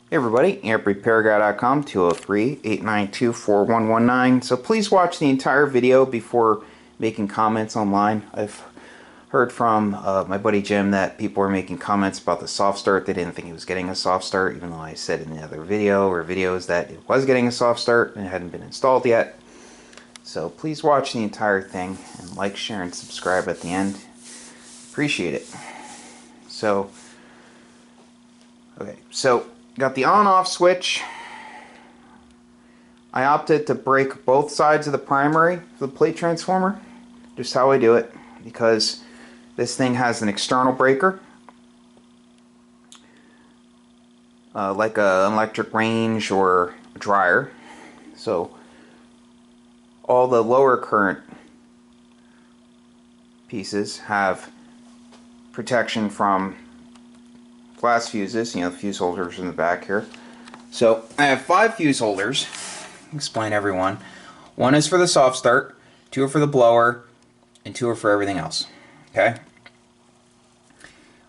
Hey everybody, amprepairguy.com, 203-892-4119. So please watch the entire video before making comments online. I've heard from my buddy Jim that people were making comments about the soft start. They didn't think it was getting a soft start, even though I said in the other video or videos that it was getting a soft start and it hadn't been installed yet. So please watch the entire thing and like, share, and subscribe at the end. Appreciate it. So got the on-off switch. I opted to break both sides of the primary for the plate transformer. Just how I do it, because this thing has an external breaker, like an electric range or a dryer. So all the lower current pieces have protection from glass fuses, the fuse holders in the back here. So I have 5 fuse holders. Explain everyone. 1 is for the soft start, 2 are for the blower, and 2 are for everything else. Okay.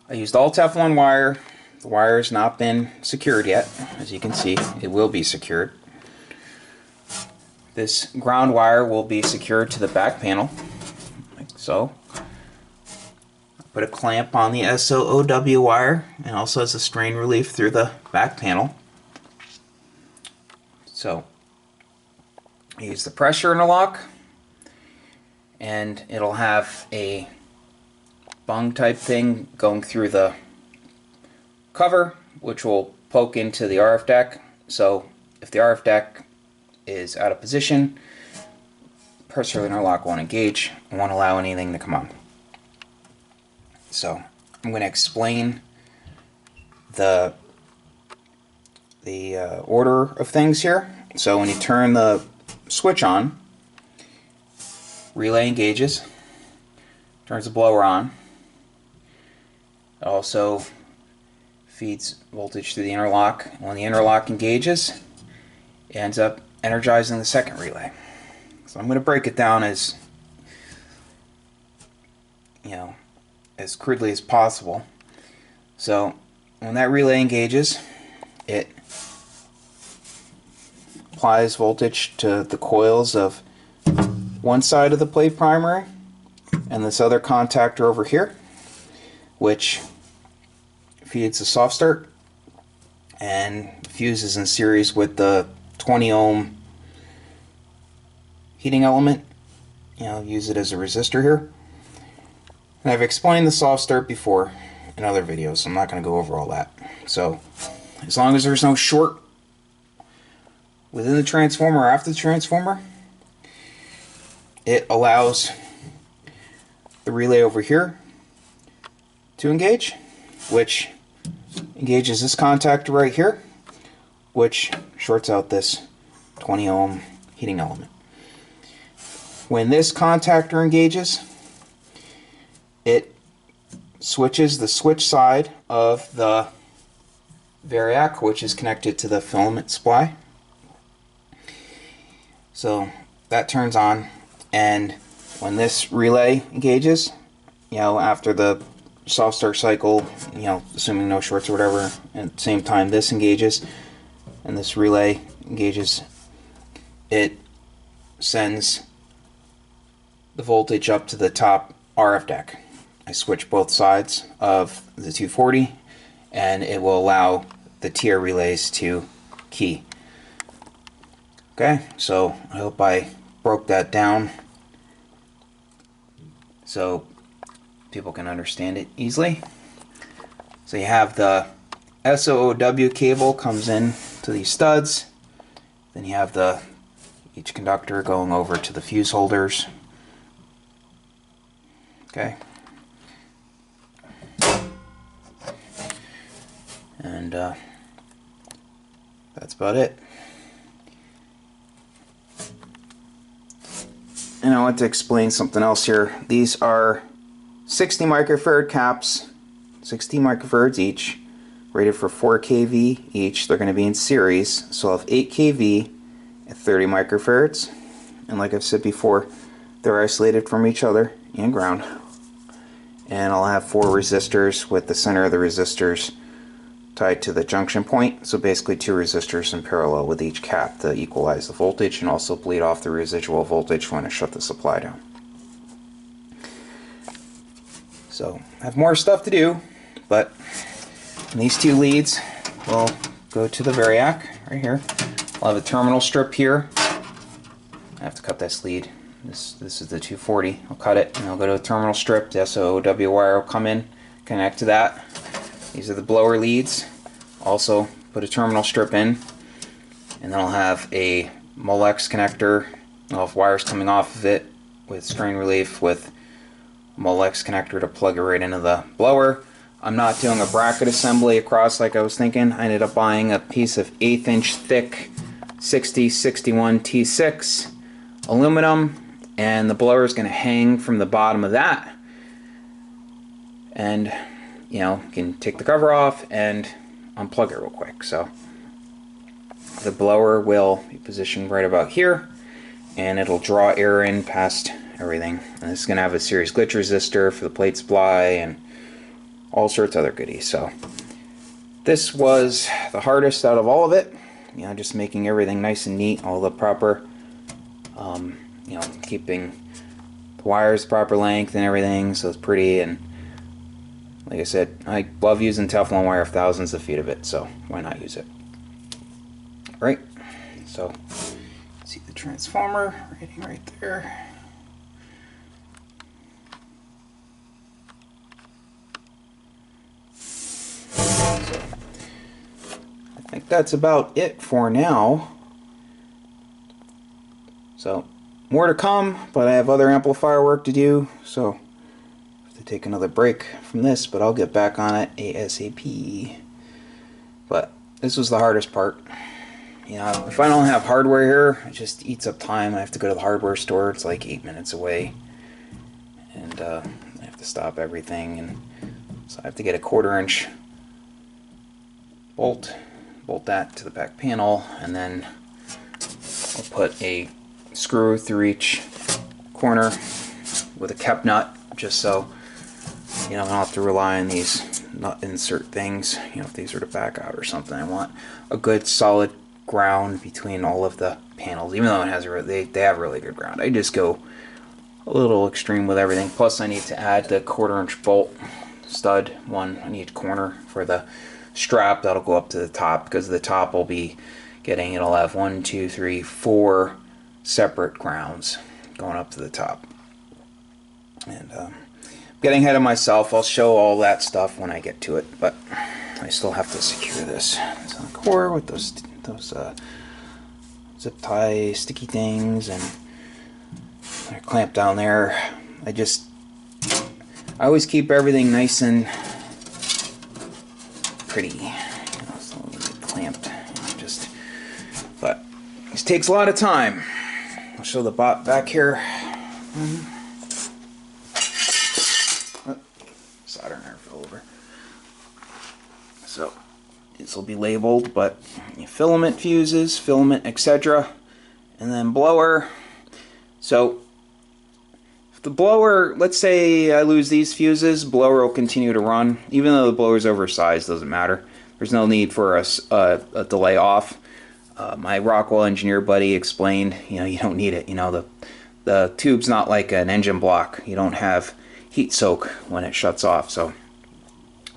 I used all Teflon wire. The wire has not been secured yet. As you can see, it will be secured. This ground wire will be secured to the back panel, like so. Put a clamp on the SOOW wire, and also has a strain relief through the back panel. So I use the pressure interlock, and it'll have a bung type thing going through the cover, which will poke into the RF deck. So if the RF deck is out of position, pressure interlock won't engage and won't allow anything to come on. So I'm going to explain the order of things here. So when you turn the switch on, relay engages, turns the blower on. It also feeds voltage through the interlock. When the interlock engages, it ends up energizing the second relay. So I'm going to break it down as as crudely as possible. So when that relay engages, it applies voltage to the coils of one side of the plate primary and this other contactor over here, which feeds the soft start and fuses in series with the 20 ohm heating element. Use it as a resistor here. And I've explained the soft start before in other videos, so I'm not going to go over all that. So as long as there's no short within the transformer or after the transformer, it allows the relay over here to engage, which engages this contactor right here, which shorts out this 20 ohm heating element. When this contactor engages, it switches the switch side of the variac, which is connected to the filament supply. So that turns on, and when this relay engages, after the soft start cycle, assuming no shorts or whatever, at the same time this engages and this relay engages, it sends the voltage up to the top RF deck. I switch both sides of the 240, and it will allow the tier relays to key. Okay, so I hope I broke that down so people can understand it easily. So you have the SOOW cable comes in to these studs, then you have each conductor going over to the fuse holders. Okay. And that's about it. And I want to explain something else here. These are 60 microfarad caps, 60 microfarads each, rated for 4 kV each. They're going to be in series, so I'll have 8 kV at 30 microfarads. And like I've said before, they're isolated from each other and ground. And I'll have 4 resistors, with the center of the resistors tied to the junction point. So basically 2 resistors in parallel with each cap to equalize the voltage and also bleed off the residual voltage when I shut the supply down. So I have more stuff to do, but these 2 leads will go to the variac right here. I'll have a terminal strip here. I have to cut this lead. This is the 240. I'll cut it and I'll go to a terminal strip. The SOW wire will come in, connect to that. These are the blower leads. Also put a terminal strip in, and then I'll have a Molex connector. I'll have wires coming off of it with strain relief with Molex connector to plug it right into the blower. I'm not doing a bracket assembly across like I was thinking. I ended up buying a piece of 1/8 inch thick 6061 T6 aluminum, and the blower is going to hang from the bottom of that. And you know, you can take the cover off and unplug it real quick. So the blower will be positioned right about here, and it'll draw air in past everything. And this is going to have a series glitch resistor for the plate supply and all sorts of other goodies. So this was the hardest out of all of it. You know, just making everything nice and neat, all the proper, you know, keeping the wires proper length and everything so it's pretty. And like I said, I love using Teflon wire, thousands of feet of it, so why not use it? Right, so see the transformer right there. So I think that's about it for now. So more to come, but I have other amplifier work to do, so I have to take another break from this, but I'll get back on it ASAP. But this was the hardest part. You know, if I don't have hardware here, it just eats up time. I have to go to the hardware store. It's like 8 minutes away, and I have to stop everything, and so I have to get a 1/4 inch bolt that to the back panel, and then I'll put a screw through each corner with a cap nut, just so you know I don't have to rely on these nut insert things. You know, if these are to back out or something, I want a good solid ground between all of the panels. Even though it has they have really good ground, I just go a little extreme with everything. Plus I need to add the 1/4 inch bolt stud, one on each corner for the strap that'll go up to the top, because the top will be getting, it'll have 1, 2, 3, 4 separate grounds going up to the top. And getting ahead of myself, I'll show all that stuff when I get to it, but I still have to secure this on the core with those zip tie sticky things, and they're clamped down there. I always keep everything nice and pretty, you know, so clamped, you know, but this takes a lot of time. I'll show the bot back here. Solder iron fell over. So this will be labeled, but filament fuses, filament, etc., and then blower. So if the blower, let's say I lose these fuses, blower will continue to run. Even though the blower's oversized, doesn't matter. There's no need for a delay off. My Rockwell engineer buddy explained, you know, you don't need it. You know, the tube's not like an engine block. You don't have heat soak when it shuts off. So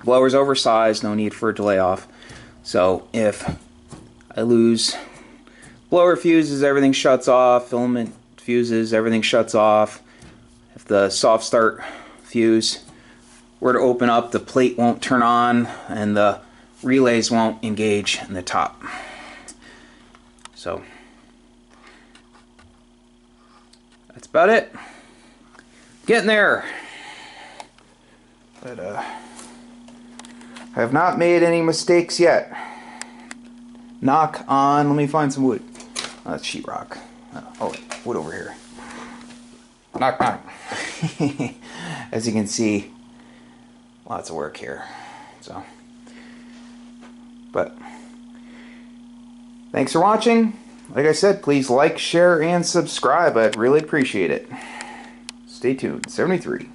blower's oversized, no need for a delay off. So if I lose blower fuses, everything shuts off. Filament fuses, everything shuts off. If the soft start fuse were to open up, the plate won't turn on and the relays won't engage in the top. So that's about it. Getting there. But I have not made any mistakes yet. Knock on, let me find some wood. Oh, that's sheetrock. Oh, wood over here. Knock, knock. As you can see, lots of work here. So, but thanks for watching. Like I said, please like, share, and subscribe. I'd really appreciate it. Stay tuned. 73.